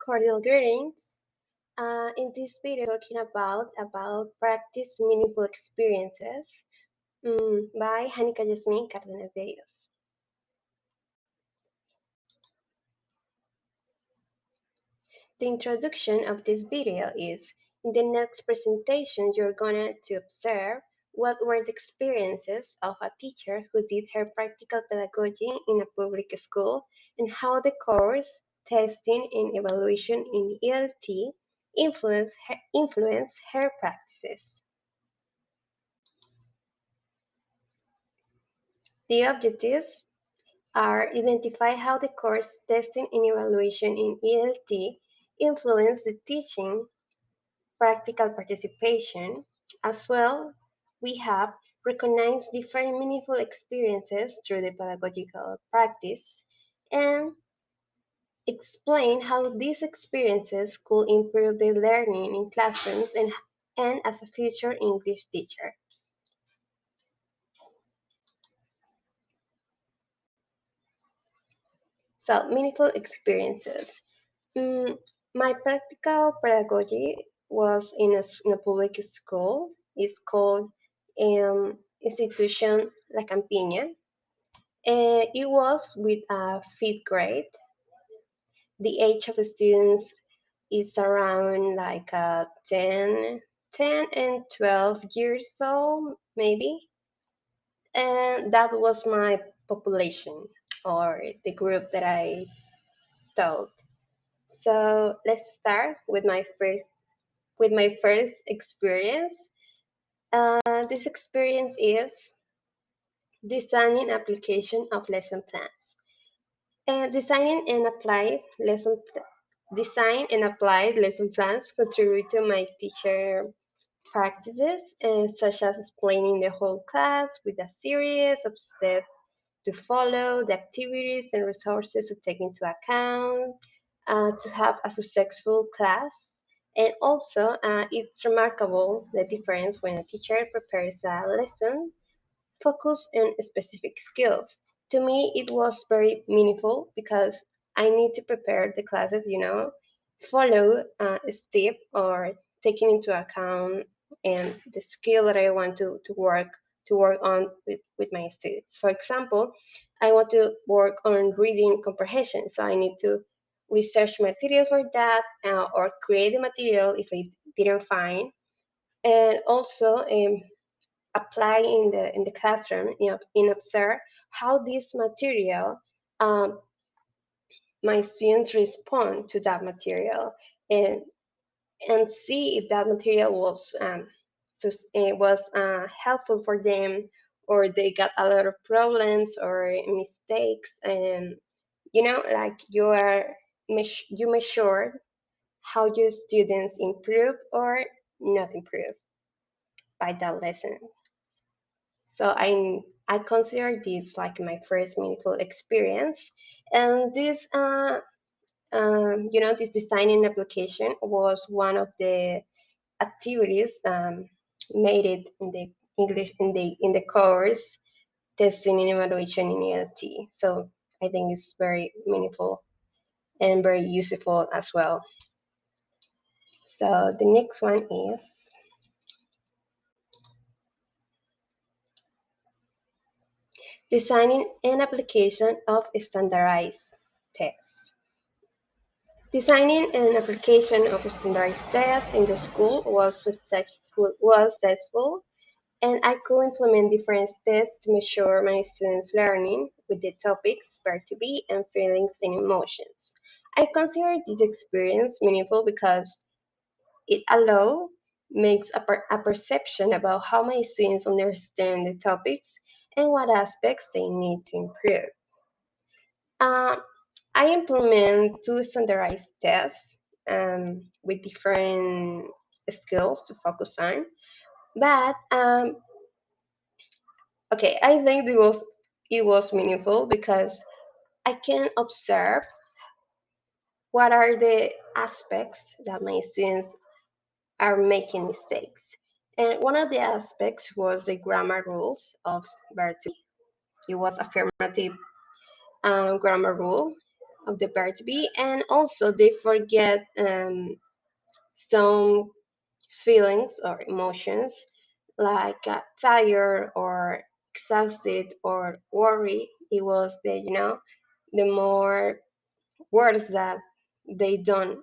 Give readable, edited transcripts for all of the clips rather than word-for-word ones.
Cordial greetings. In this video, talking about practice meaningful experiences by Hanika Yasmin Cardenas de Dios. The introduction of this video is, in the next presentation, you're going to observe what were the experiences of a teacher who did her practical pedagogy in a public school and how the course, testing, and evaluation in ELT influence her practices. The objectives are identify how the course, testing, and evaluation in ELT influence the teaching practical participation. As well, we have recognized different meaningful experiences through the pedagogical practice and explain how these experiences could improve the learning in classrooms and as a future English teacher. So, meaningful experiences. Mm, my practical pedagogy was in a public school. It's called Institution La Campiña. It was with a fifth grade. The age of the students is around like 10 and 12 years old, maybe. And that was my population or the group that I taught. So let's start with my first experience. This experience is designing application of lesson plans. Designing and applied design and applied lesson plans contribute to my teacher practices, such as explaining the whole class with a series of steps to follow, the activities and resources to take into account, to have a successful class. And also, it's remarkable the difference when a teacher prepares a lesson focused on specific skills. To me, it was very meaningful because I need to prepare the classes, follow a step or taking into account and the skill that I want to work on with my students. For example, I want to work on reading comprehension, so I need to research material for that or create the material if I didn't find, and also apply in the classroom, and observe how this material um, my students respond to that material, and and see if that material was helpful for them, or they got a lot of problems or mistakes, and like you measure how your students improve or not improve by that lesson. So I consider this like my first meaningful experience, and this designing application was one of the activities made it in the English in the course testing and evaluation in ELT. So I think it's very meaningful and very useful as well. So the next one is designing an application of standardized tests. Designing an application of standardized tests in the school was successful, and I could implement different tests to measure my students' learning with the topics where to be and feelings and emotions. I consider this experience meaningful because it makes a perception about how my students understand the topics and what aspects they need to improve. Uh, I implement two standardized tests with different skills to focus on. But okay, I think it was meaningful because I can observe what are the aspects that my students are making mistakes. And one of the aspects was the grammar rules of verb to be. It was affirmative grammar rule. of the verb to be, and also they forget some feelings or emotions like tired or exhausted or worried. It was the more words that they don't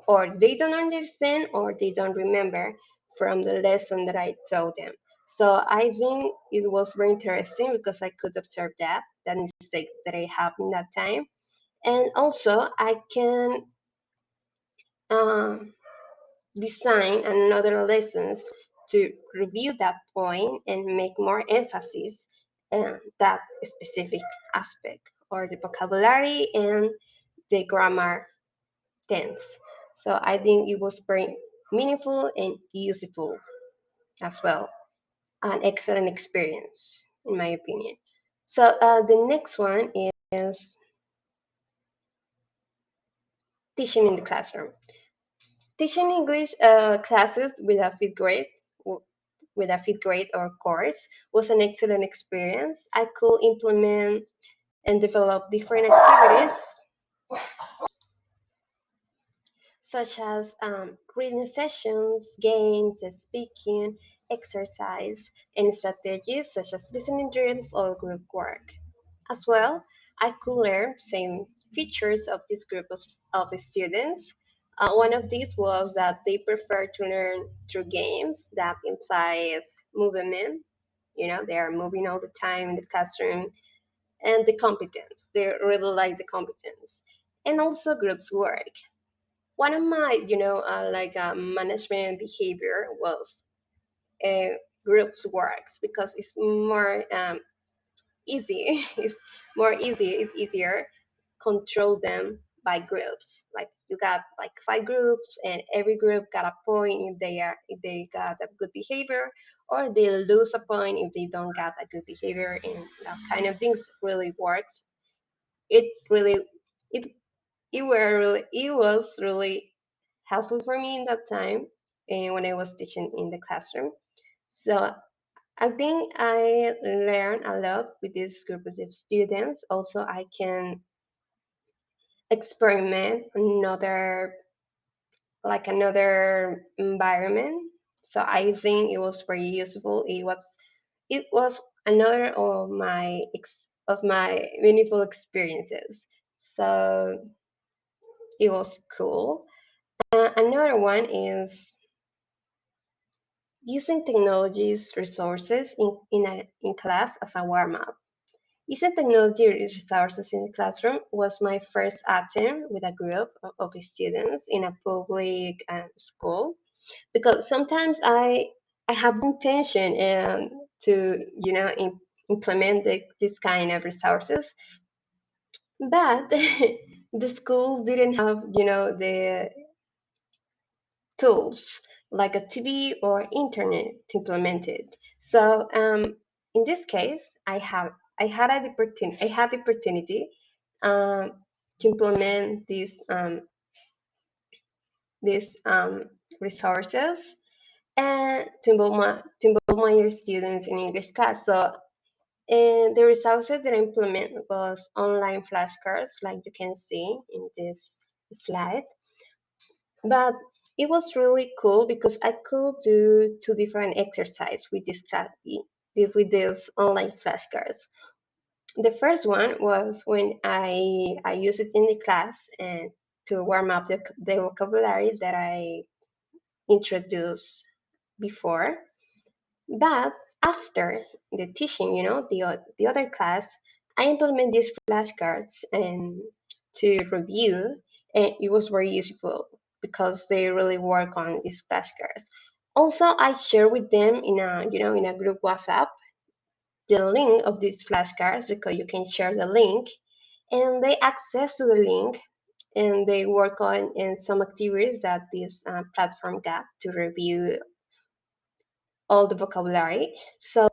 or they don't understand or they don't remember from the lesson that I taught them. So I think it was very interesting because I could observe that mistake that I have in that time, and also I can um, design another lessons to review that point and make more emphasis on that specific aspect or the vocabulary and the grammar tense. So I think it was very meaningful and useful as well. An excellent experience, in my opinion. So the next one is teaching in the classroom. Teaching English classes with a fifth grade or course was an excellent experience. I could implement and develop different activities such as reading sessions, games, speaking, exercise, and strategies such as listening drills or group work. As well, I could learn some features of this group of students. One of these was that they prefer to learn through games that implies movement. They are moving all the time in the classroom, and the competence. They really like the competence. And also groups work. One of my management behavior was uh, groups works because it's more easy it's more easy it's easier control them by groups. Like you got like 5 groups and every group got a point if they got a good behavior, or they lose a point if they don't got a good behavior, and that kind of things really works. It really it it was really helpful for me in that time and when I was teaching in the classroom. So I think I learned a lot with this group of students. Also, I can experiment another environment. So I think it was very useful. It was another of my meaningful experiences. So it was cool. Another one is using technology's resources in class as a warm up. Using technology resources in the classroom was my first attempt with a group of students in a public school, because sometimes I have the intention to implement this kind of resources, but the school didn't have the tools like a TV or internet to implement it. So in this case, I had the opportunity um, to implement these resources and to involve my students in English class. So and the resources that I implemented was online flashcards, like you can see in this slide. But it was really cool because I could do two different exercises with with these online flashcards. The first one was when I used it in the class and to warm up the vocabulary that I introduced before. But after the teaching, the other class, I implement these flashcards and to review, and it was very useful because they really work on these flashcards. Also, I share with them in a group WhatsApp the link of these flashcards because you can share the link, and they access to the link and they work on in some activities that this platform got to review all the vocabulary. So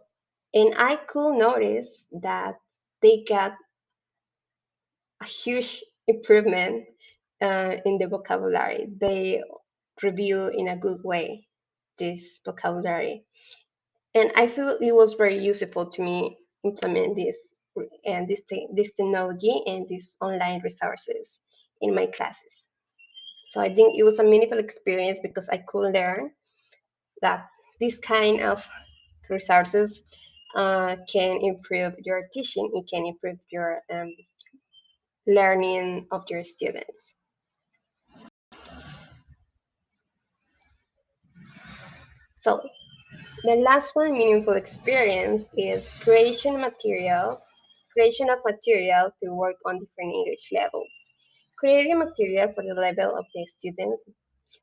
and I could notice that they got a huge improvement in the vocabulary. They review in a good way this vocabulary, and I feel it was very useful to me implement and this technology and these online resources in my classes. So I think it was a meaningful experience because I could learn that this kind of resources can improve your teaching. It can improve your learning of your students. So the last one, meaningful experience, is creation of material to work on different English levels. Creating material for the level of the students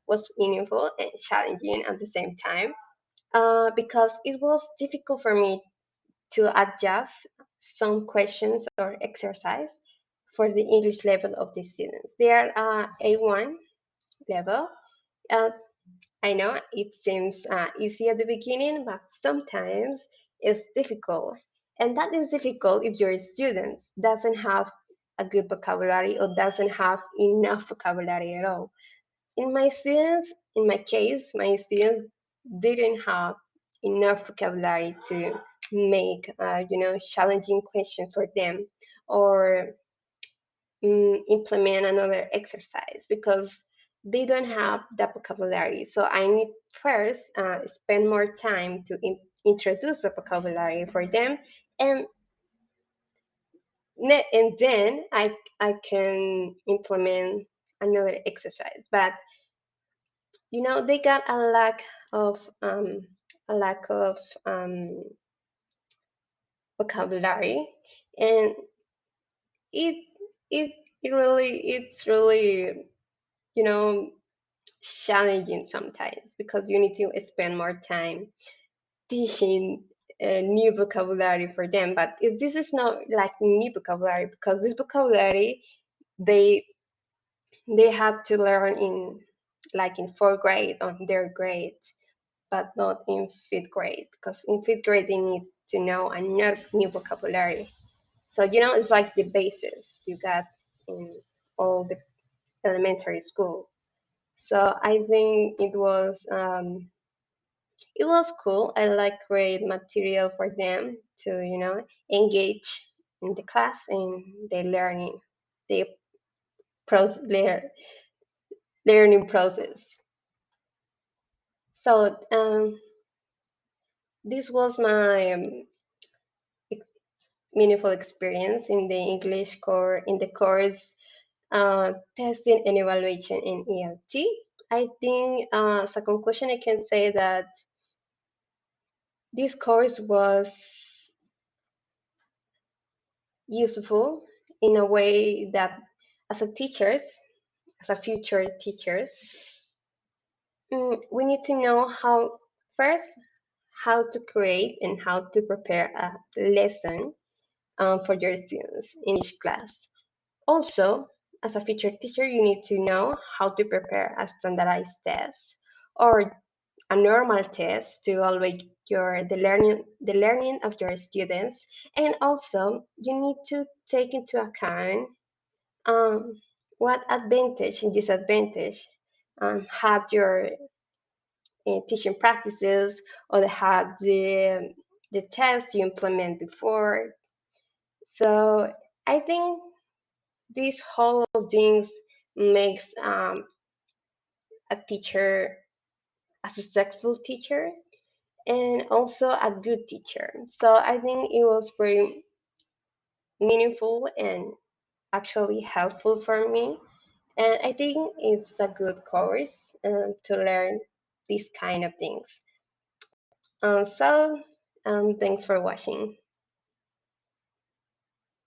was meaningful and challenging at the same time because it was difficult for me to adjust some questions or exercise for the English level of the students. They are A1 level. Uh, I know it seems easy at the beginning, but sometimes it's difficult. And that is difficult if your student doesn't have a good vocabulary or doesn't have enough vocabulary at all. In my case, my students didn't have enough vocabulary to make, challenging questions for them or implement another exercise because they don't have that vocabulary. So I need first spend more time to introduce the vocabulary for them, and and then I can implement another exercise. But they got a lack of vocabulary, and it it it's really you know challenging sometimes because you need to spend more time teaching new vocabulary for them. But this is not like new vocabulary because this vocabulary they they have to learn in like in fourth grade on their grade, but not in fifth grade because in fifth grade they need to know another new vocabulary. So it's like the basis you got in all the elementary school. So I think it was cool. I like create material for them to engage in the class and the learning, the learning process. So this was my meaningful experience in the English core in the course testing and evaluation in ELT. I think as a conclusion, I can say that this course was useful in a way that as a teachers, as a future teachers, we need to know first how to create and how to prepare a lesson for your students in each class. Also, as a future teacher, you need to know how to prepare a standardized test or a normal test to evaluate the learning of your students. And also, you need to take into account um, what advantage and disadvantage had your teaching practices or had the test you implement before. So I think these whole things makes a teacher a successful teacher and also a good teacher. So I think it was very meaningful and actually helpful for me. And I think it's a good course to learn these kind of things. So thanks for watching.